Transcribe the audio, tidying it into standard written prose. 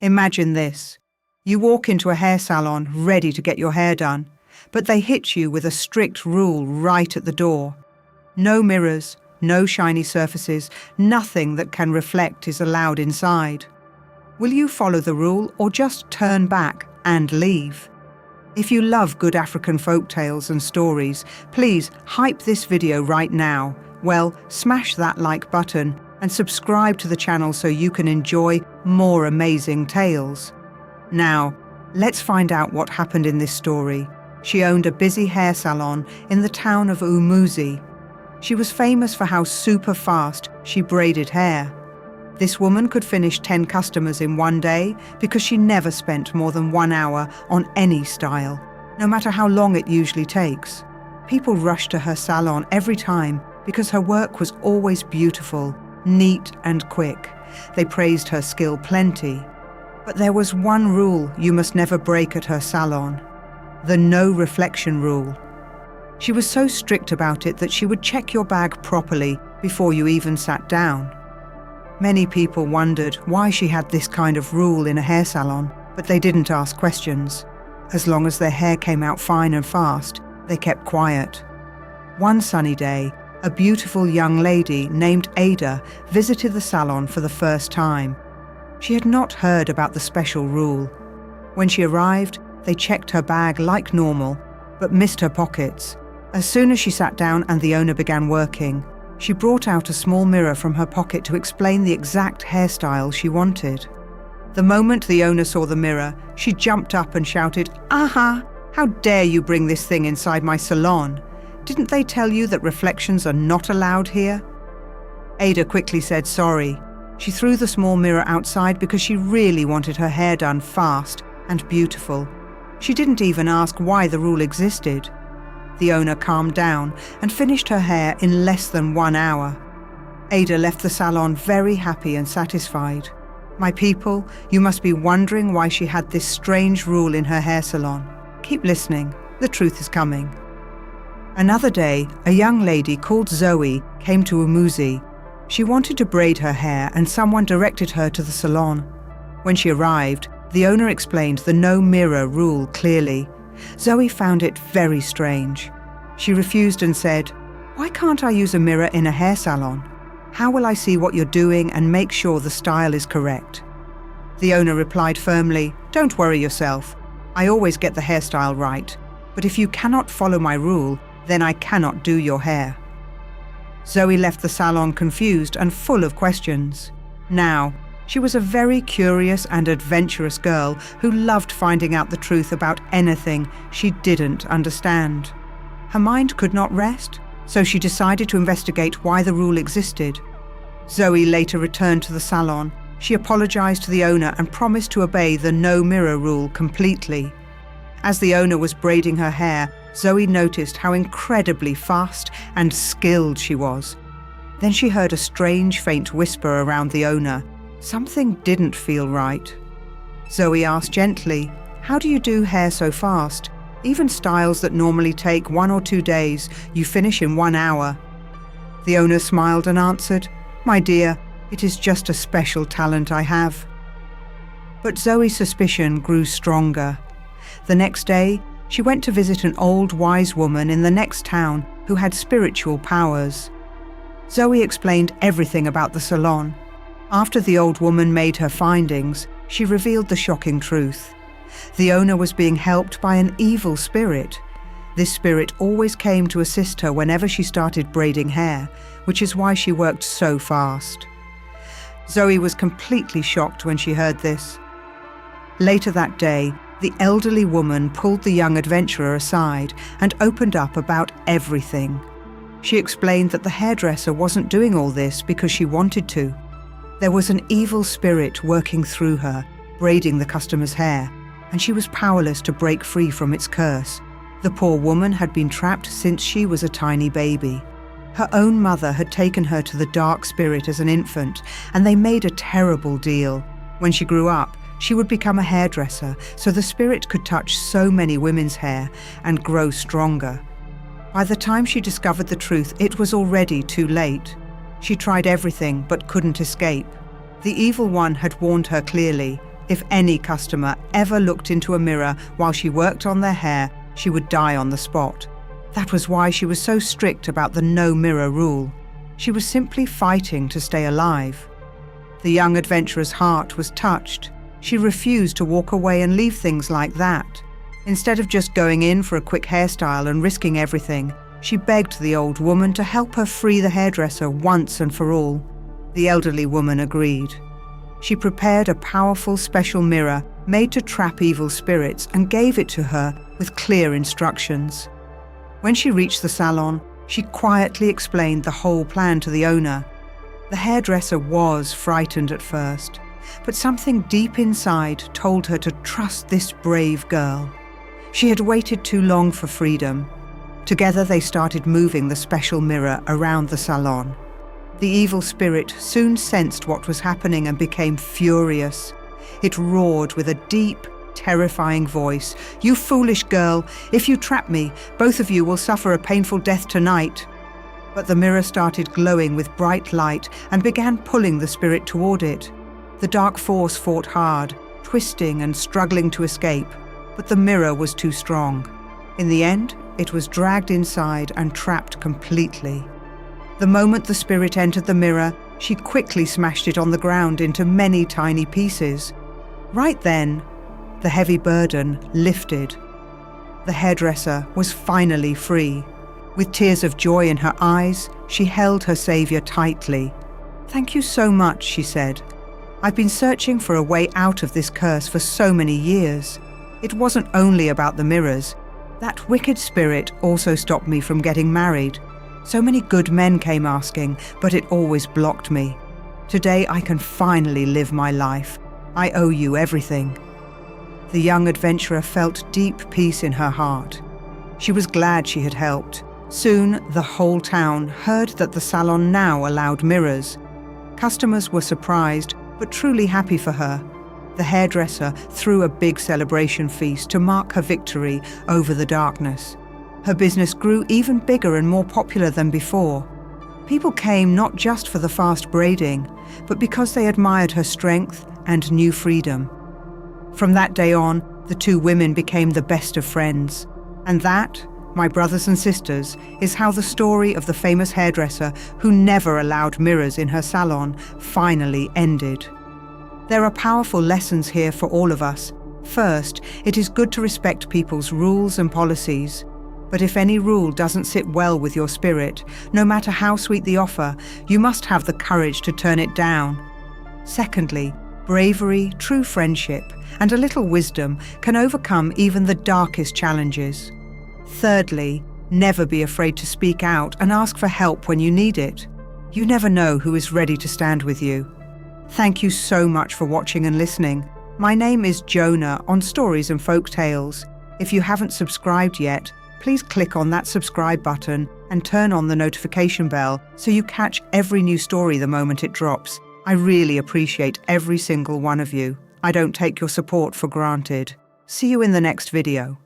Imagine this. You walk into a hair salon ready to get your hair done, but they hit you with a strict rule right at the door. No mirrors, no shiny surfaces, nothing that can reflect is allowed inside. Will you follow the rule or just turn back and leave? If you love good African folktales and stories, please hype this video right now. Well, smash that like button and subscribe to the channel so you can enjoy more amazing tales. Now, let's find out what happened in this story. She owned a busy hair salon in the town of Umuzi. She was famous for how super fast she braided hair. This woman could finish 10 customers in one day because she never spent more than 1 hour on any style, no matter how long it usually takes. People rushed to her salon every time because her work was always beautiful, neat and quick. They praised her skill plenty. But there was one rule you must never break at her salon: the no reflection rule. She was so strict about it that she would check your bag properly before you even sat down. Many people wondered why she had this kind of rule in a hair salon, but they didn't ask questions. As long as their hair came out fine and fast, they kept quiet. One sunny day, a beautiful young lady named Ada visited the salon for the first time. She had not heard about the special rule. When she arrived, they checked her bag like normal, but missed her pockets. As soon as she sat down and the owner began working, she brought out a small mirror from her pocket to explain the exact hairstyle she wanted. The moment the owner saw the mirror, she jumped up and shouted, "Aha! How dare you bring this thing inside my salon? Didn't they tell you that reflections are not allowed here?" Ada quickly said sorry. She threw the small mirror outside because she really wanted her hair done fast and beautiful. She didn't even ask why the rule existed. The owner calmed down and finished her hair in less than 1 hour. Ada left the salon very happy and satisfied. My people, you must be wondering why she had this strange rule in her hair salon. Keep listening, the truth is coming. Another day, a young lady called Zoe came to Umuzi. She wanted to braid her hair and someone directed her to the salon. When she arrived, the owner explained the no mirror rule clearly. Zoe found it very strange. She refused and said, "Why can't I use a mirror in a hair salon? How will I see what you're doing and make sure the style is correct?" The owner replied firmly, "Don't worry yourself. I always get the hairstyle right. But if you cannot follow my rule, then I cannot do your hair." Zoe left the salon confused and full of questions. Now, she was a very curious and adventurous girl who loved finding out the truth about anything she didn't understand. Her mind could not rest, so she decided to investigate why the rule existed. Zoe later returned to the salon. She apologized to the owner and promised to obey the no mirror rule completely. As the owner was braiding her hair, Zoe noticed how incredibly fast and skilled she was. Then she heard a strange, faint whisper around the owner. Something didn't feel right. Zoe asked gently, "How do you do hair so fast? Even styles that normally take 1 or 2 days, you finish in 1 hour." The owner smiled and answered, "My dear, it is just a special talent I have." But Zoe's suspicion grew stronger. The next day, she went to visit an old wise woman in the next town who had spiritual powers. Zoe explained everything about the salon. After the old woman made her findings, she revealed the shocking truth. The owner was being helped by an evil spirit. This spirit always came to assist her whenever she started braiding hair, which is why she worked so fast. Zoe was completely shocked when she heard this. Later that day, the elderly woman pulled the young adventurer aside and opened up about everything. She explained that the hairdresser wasn't doing all this because she wanted to. There was an evil spirit working through her, braiding the customer's hair, and she was powerless to break free from its curse. The poor woman had been trapped since she was a tiny baby. Her own mother had taken her to the dark spirit as an infant, and they made a terrible deal. When she grew up, she would become a hairdresser, so the spirit could touch so many women's hair and grow stronger. By the time she discovered the truth, it was already too late. She tried everything but couldn't escape. The evil one had warned her clearly, If any customer ever looked into a mirror while she worked on their hair, she would die on the spot. That was why she was so strict about the no mirror rule. She was simply fighting to stay alive. The young adventurer's heart was touched. She refused to walk away and leave things like that. Instead of just going in for a quick hairstyle and risking everything, she begged the old woman to help her free the hairdresser once and for all. The elderly woman agreed. She prepared a powerful special mirror made to trap evil spirits and gave it to her with clear instructions. When she reached the salon, she quietly explained the whole plan to the owner. The hairdresser was frightened at first, but something deep inside told her to trust this brave girl. She had waited too long for freedom. Together they started moving the special mirror around the salon. The evil spirit soon sensed what was happening and became furious. It roared with a deep, terrifying voice. "You foolish girl! If you trap me, both of you will suffer a painful death tonight." But the mirror started glowing with bright light and began pulling the spirit toward it. The dark force fought hard, twisting and struggling to escape, but the mirror was too strong. In the end, it was dragged inside and trapped completely. The moment the spirit entered the mirror, she quickly smashed it on the ground into many tiny pieces. Right then, the heavy burden lifted. The hairdresser was finally free. With tears of joy in her eyes, she held her savior tightly. "Thank you so much," she said. "I've been searching for a way out of this curse for so many years. It wasn't only about the mirrors. That wicked spirit also stopped me from getting married. So many good men came asking, but it always blocked me. Today I can finally live my life. I owe you everything." The young adventurer felt deep peace in her heart. She was glad she had helped. Soon, the whole town heard that the salon now allowed mirrors. Customers were surprised, but truly happy for her. The hairdresser threw a big celebration feast to mark her victory over the darkness. Her business grew even bigger and more popular than before. People came not just for the fast braiding, but because they admired her strength and new freedom. From that day on, the two women became the best of friends. And that, my brothers and sisters, is how the story of the famous hairdresser who never allowed mirrors in her salon finally ended. There are powerful lessons here for all of us. First, it is good to respect people's rules and policies. But if any rule doesn't sit well with your spirit, no matter how sweet the offer, you must have the courage to turn it down. Secondly, bravery, true friendship, and a little wisdom can overcome even the darkest challenges. Thirdly, never be afraid to speak out and ask for help when you need it. You never know who is ready to stand with you. Thank you so much for watching and listening. My name is Jonah on Stories and Folktales. If you haven't subscribed yet, please click on that subscribe button and turn on the notification bell so you catch every new story the moment it drops. I really appreciate every single one of you. I don't take your support for granted. See you in the next video.